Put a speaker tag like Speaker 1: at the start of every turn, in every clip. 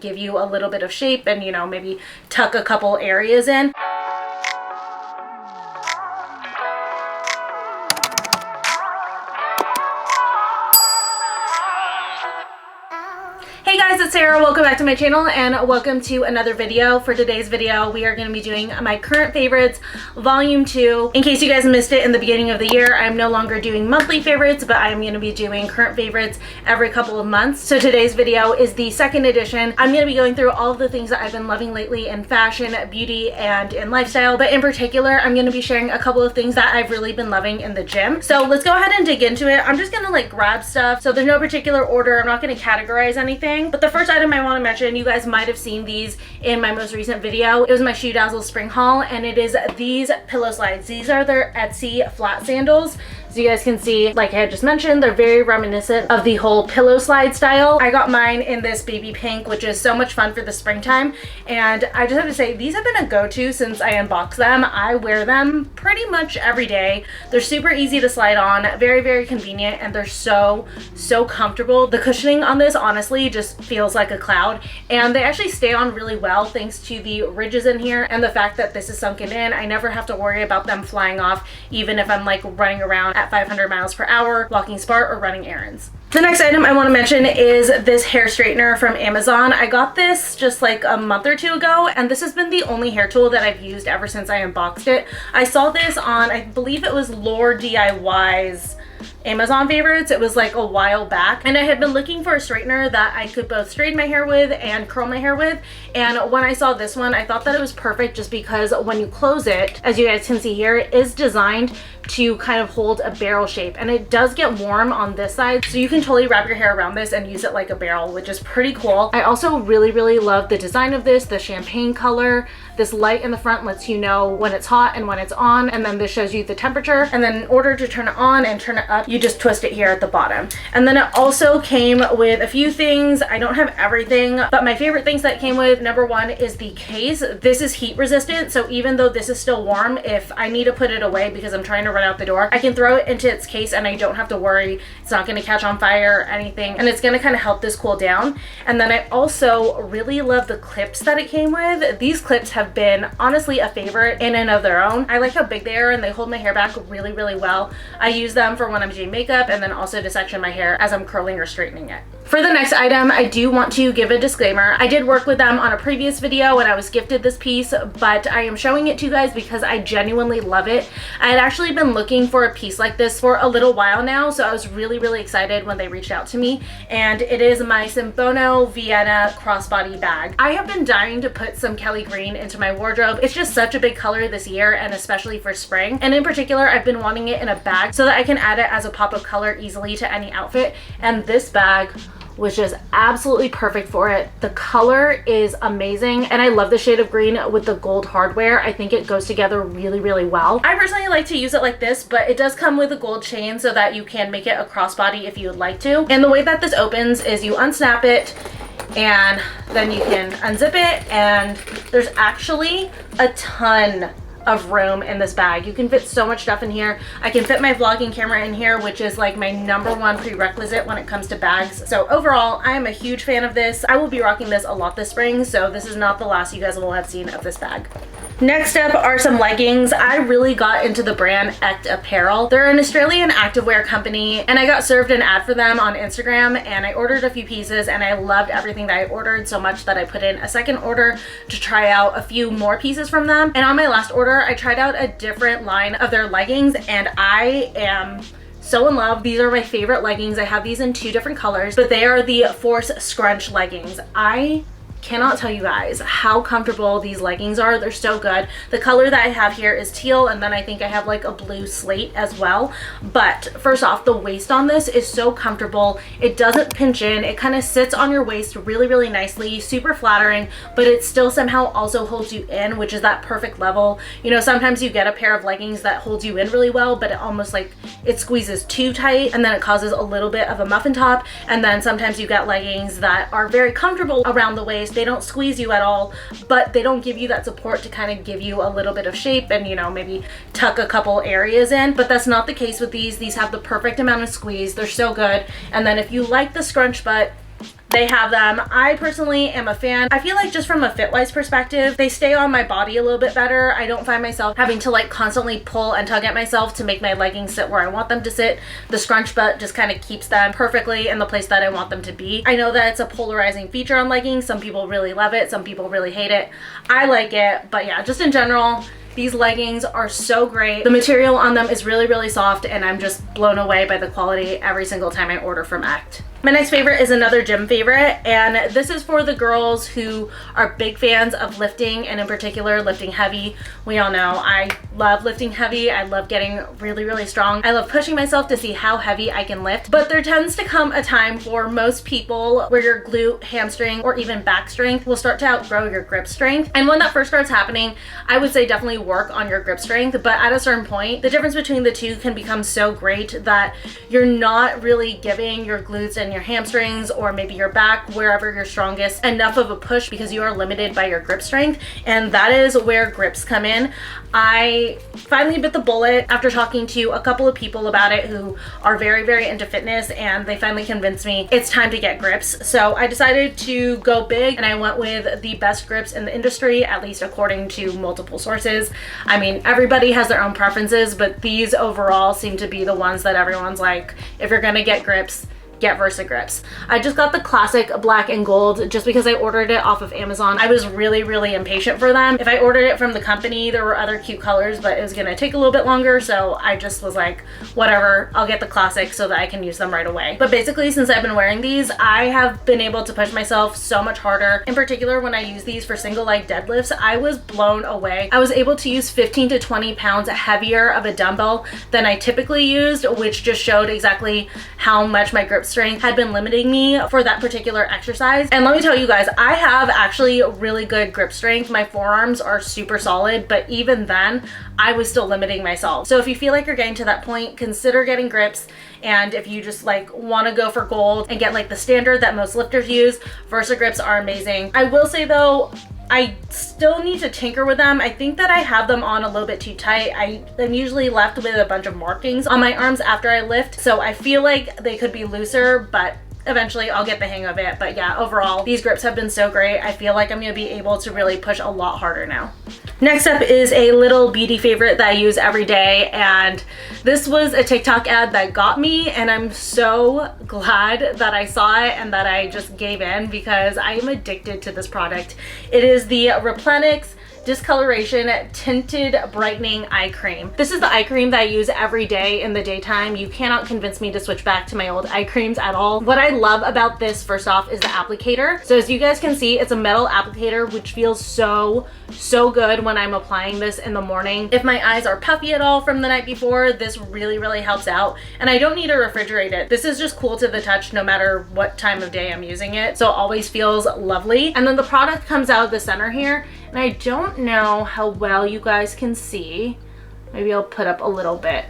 Speaker 1: give you a little bit of shape and, you know, maybe tuck a couple areas in. Hey guys, it's Sarah. Welcome back to my channel and welcome to another video. For today's video, we are going to be doing my current favorites volume 2. In case you guys missed it in the beginning of the year, I'm no longer doing monthly favorites, but I'm going to be doing current favorites every couple of months. So today's video is the second edition. I'm going to be going through all of the things that I've been loving lately in fashion, beauty, and in lifestyle. But in particular, I'm going to be sharing a couple of things that I've really been loving in the gym. So let's go ahead and dig into it. I'm just going to like grab stuff. So there's no particular order. I'm not going to categorize anything. But the first item I want to mention, you guys might have seen these in my most recent video. It was my Shoe Dazzle spring haul, and it is these pillow slides. These are their Etsy flat sandals. So you guys can see, like I had just mentioned, they're very reminiscent of the whole pillow slide style. I got mine in this baby pink, which is so much fun for the springtime. And I just have to say, these have been a go-to since I unboxed them. I wear them pretty much every day. They're super easy to slide on, very, very convenient, and they're so comfortable. The cushioning on this honestly just feels like a cloud, and they actually stay on really well thanks to the ridges in here and the fact that this is sunken in. I never have to worry about them flying off, even if I'm like running around at 500 miles per hour, walking smart, or running errands. The next item I want to mention is this hair straightener from Amazon. I got this just like a month or two ago, and this has been the only hair tool that I've used ever since I unboxed it. I saw this on, I believe it was Lore DIY's Amazon favorites. It was like a while back, and I had been looking for a straightener that I could both straighten my hair with and curl my hair with. And when I saw this one, I thought that it was perfect just because when you close it, as you guys can see here, it is designed to kind of hold a barrel shape, and it does get warm on this side, so you can totally wrap your hair around this and use it like a barrel, which is pretty cool. I also really love the design of this, the champagne color. This light in the front lets you know when it's hot and when it's on, and then this shows you the temperature. And then in order to turn it on and turn it up, you just twist it here at the bottom. And then it also came with a few things. I don't have everything, but my favorite things that it came with, number one, is the case. This is heat resistant, so even though this is still warm, if I need to put it away because I'm trying to run out the door, I can throw it into its case and I don't have to worry. It's not going to catch on fire or anything, and it's going to kind of help this cool down. And then I also really love the clips that it came with. These clips have been honestly a favorite in and of their own. I like how big they are, and they hold my hair back really well. I use them for when I'm doing makeup, and then also to section my hair as I'm curling or straightening it. For the next item, I do want to give a disclaimer. I did work with them on a previous video and I was gifted this piece, but I am showing it to you guys because I genuinely love it. I had actually been looking for a piece like this for a little while now, so I was really excited when they reached out to me, and it is my Sympono Vienna crossbody bag. I have been dying to put some Kelly green into my wardrobe. It's just such a big color this year, and especially for spring. And in particular, I've been wanting it in a bag so that I can add it as a pop of color easily to any outfit, and this bag was just absolutely perfect for it. The color is amazing, and I love the shade of green with the gold hardware. I think it goes together really well. I personally like to use it like this, but it does come with a gold chain so that you can make it a crossbody if you would like to. And the way that this opens is you unsnap it, and then you can unzip it, and there's actually a ton of room in this bag. You can fit so much stuff in here. I can fit my vlogging camera in here, which is like my #1 prerequisite when it comes to bags. So overall, I am a huge fan of this. I will be rocking this a lot this spring, so this is not the last you guys will have seen of this bag. Next up are some leggings. I really got into the brand Apparel. They're an Australian activewear company, and I got served an ad for them on Instagram, and I ordered a few pieces, and I loved everything that I ordered so much that I put in a second order to try out a few more pieces from them. And on my last order, I tried out a different line of their leggings, and I am so in love. These are my favorite leggings. I have these in 2 different colors, but they are the Force Scrunch leggings. I cannot tell you guys how comfortable these leggings are. They're so good. The color that I have here is teal, and then I think I have like a blue slate as well. But first off, the waist on this is so comfortable. It doesn't pinch in. It kind of sits on your waist really nicely, super flattering, but it still somehow also holds you in, which is that perfect level. You know, sometimes you get a pair of leggings that holds you in really well, but it almost like it squeezes too tight, and then it causes a little bit of a muffin top. And then sometimes you get leggings that are very comfortable around the waist. They don't squeeze you at all, but they don't give you that support to kind of give you a little bit of shape and, you know, maybe tuck a couple areas in. But that's not the case with these. These have the perfect amount of squeeze. They're so good. And then if you like the scrunch butt, they have them. I personally am a fan. I feel like just from a fit-wise perspective, they stay on my body a little bit better. I don't find myself having to like constantly pull and tug at myself to make my leggings sit where I want them to sit. The scrunch butt just kind of keeps them perfectly in the place that I want them to be. I know that it's a polarizing feature on leggings. Some people really love it, some people really hate it. I like it, but yeah, just in general, these leggings are so great. The material on them is really, really soft, and I'm just blown away by the quality every single time I order from Act. My next favorite is another gym favorite, and this is for the girls who are big fans of lifting, and in particular lifting heavy. We all know I love lifting heavy. I love getting really, really strong. I love pushing myself to see how heavy I can lift, but there tends to come a time for most people where your glute, hamstring, or even back strength will start to outgrow your grip strength. And when that first starts happening, I would say definitely work on your grip strength, but at a certain point, the difference between the two can become so great that you're not really giving your glutes and your hamstrings, or maybe your back, wherever you're strongest, enough of a push because you are limited by your grip strength. And that is where grips come in. I finally bit the bullet after talking to a couple of people about it who are very, very into fitness, and they finally convinced me it's time to get grips. So I decided to go big, and I went with the best grips in the industry, at least according to multiple sources. I mean, everybody has their own preferences, but these overall seem to be the ones that everyone's like, if you're gonna get grips, get Versa grips. I just got the classic black and gold just because I ordered it off of Amazon. I was really, really impatient for them. If I ordered it from the company, there were other cute colors, but it was gonna take a little bit longer, so I just was like, whatever, I'll get the classic so that I can use them right away. But basically, since I've been wearing these, I have been able to push myself so much harder. In particular, when I use these for single leg deadlifts, I was blown away. I was able to use 15 to 20 pounds heavier of a dumbbell than I typically used, which just showed exactly how much my grip strength had been limiting me for that particular exercise. And let me tell you guys, I have actually really good grip strength. My forearms are super solid, but even then, I was still limiting myself. So if you feel like you're getting to that point, consider getting grips. And if you just like want to go for gold and get like the standard that most lifters use, Versa grips are amazing. I will say though, I still need to tinker with them. I think that I have them on a little bit too tight. I'm usually left with a bunch of markings on my arms after I lift, so I feel like they could be looser, but eventually I'll get the hang of it. But yeah, overall, these grips have been so great. I feel like I'm gonna be able to really push a lot harder now. Next up is a little beauty favorite that I use every day, and this was a TikTok ad that got me, and I'm so glad that I saw it and that I just gave in because I am addicted to this product. It is the Replenix Discoloration Tinted Brightening Eye Cream. This is the eye cream that I use every day in the daytime. You cannot convince me to switch back to my old eye creams at all. What I love about this, first off, is the applicator. So as you guys can see, it's a metal applicator, which feels so good when I'm applying this in the morning. If my eyes are puffy at all from the night before, this really, really helps out. And I don't need to refrigerate it. This is just cool to the touch no matter what time of day I'm using it. So it always feels lovely. And then the product comes out of the center here, and I don't know how well you guys can see. Maybe I'll put up a little bit.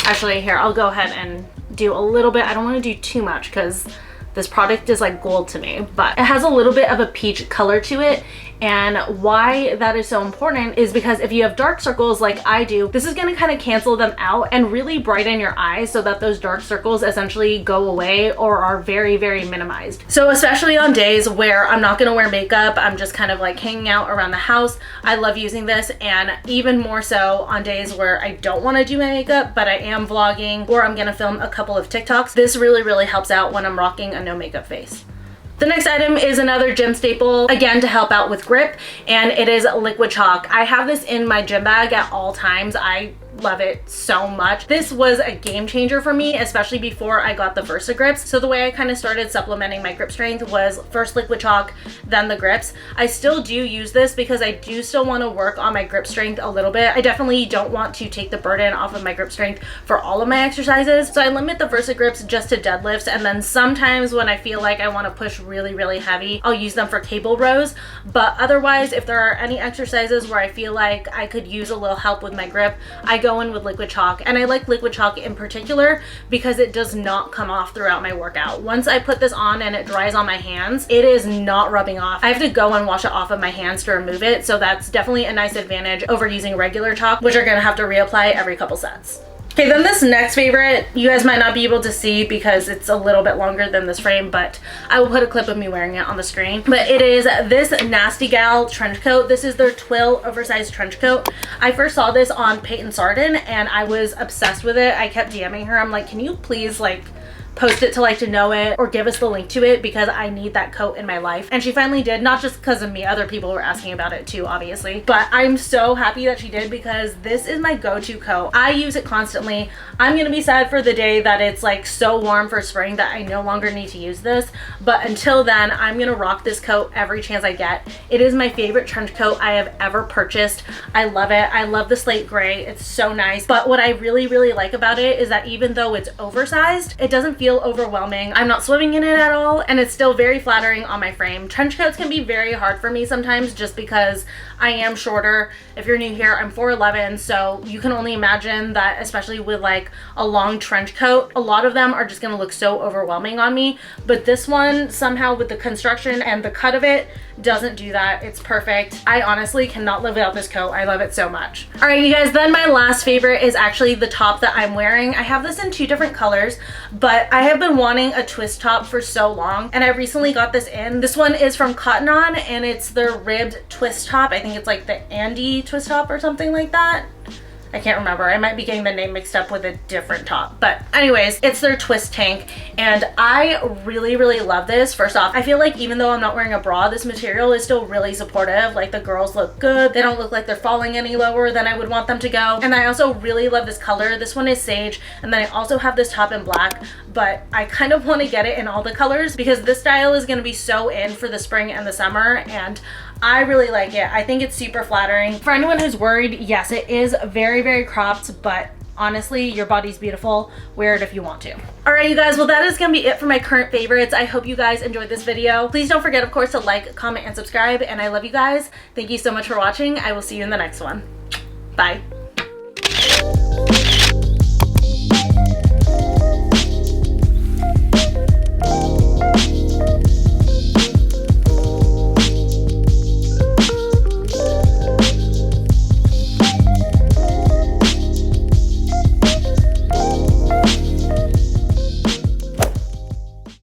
Speaker 1: Actually, here, I'll go ahead and do a little bit. I don't want to do too much because this product is like gold to me, but it has a little bit of a peach color to it. And why that is so important is because if you have dark circles like I do, this is going to kind of cancel them out and really brighten your eyes so that those dark circles essentially go away or are very, very minimized. So especially on days where I'm not going to wear makeup, I'm just kind of like hanging out around the house, I love using this. And even more so on days where I don't want to do my makeup, but I am vlogging or I'm going to film a couple of TikToks. This really, really helps out when I'm rocking a no makeup face. The next item is another gym staple, again to help out with grip, and it is liquid chalk. I have this in my gym bag at all times. I love it so much. This was a game changer for me, especially before I got the Versa grips. So the way I kind of started supplementing my grip strength was first liquid chalk, then the grips. I still do use this because I do still want to work on my grip strength a little bit. I definitely don't want to take the burden off of my grip strength for all of my exercises. So I limit the Versa grips just to deadlifts, and then sometimes when I feel like I want to push really, really heavy, I'll use them for cable rows. But otherwise, if there are any exercises where I feel like I could use a little help with my grip, I go in with liquid chalk. And I like liquid chalk in particular because it does not come off throughout my workout. Once I put this on and it dries on my hands, it is not rubbing off. I have to go and wash it off of my hands to remove it. So that's definitely a nice advantage over using regular chalk, which are gonna have to reapply every couple sets. Okay, then this next favorite, you guys might not be able to see because it's a little bit longer than this frame, but I will put a clip of me wearing it on the screen. But it is this Nasty Gal trench coat. This is their twill oversized trench coat. I first saw this on Peyton Sardin and I was obsessed with it. I kept DMing her. I'm like, can you please like post it to Like to Know It or give us the link to it because I need that coat in my life. And she finally did, not just because of me, other people were asking about it too, obviously. But I'm so happy that she did because this is my go-to coat. I use it constantly. I'm gonna be sad for the day that it's like so warm for spring that I no longer need to use this. But until then, I'm gonna rock this coat every chance I get. It is my favorite trench coat I have ever purchased. I love it. I love the slate gray. It's so nice. But what I really, really like about it is that even though it's oversized, it doesn't feel overwhelming. I'm not swimming in it at all, and it's still very flattering on my frame. Trench coats can be very hard for me sometimes just because I am shorter. If you're new here, I'm 4'11", so you can only imagine that, especially with like a long trench coat, a lot of them are just gonna look so overwhelming on me. But this one, somehow with the construction and the cut of it, doesn't do that. It's perfect. I honestly cannot live without this coat. I love it so much. All right, you guys, then my last favorite is actually the top that I'm wearing. I have this in 2 different colors, but I have been wanting a twist top for so long, and I recently got this in. This one is from Cotton On, and it's their ribbed twist top. I think it's like the Andy twist top or something like that. I can't remember. I might be getting the name mixed up with a different top. But anyways, it's their twist tank. And I really, really love this. First off, I feel like even though I'm not wearing a bra, this material is still really supportive. Like the girls look good. They don't look like they're falling any lower than I would want them to go. And I also really love this color. This one is sage. And then I also have this top in black. But I kind of want to get it in all the colors because this style is going to be so in for the spring and the summer. And I really like it. I think it's super flattering. For anyone who's worried, yes, it is very, very cropped, but honestly, your body's beautiful. Wear it if you want to. All right, you guys, well, that is gonna be it for my current favorites. I hope you guys enjoyed this video. Please don't forget, of course, to like, comment, and subscribe, and I love you guys. Thank you so much for watching. I will see you in the next one. Bye.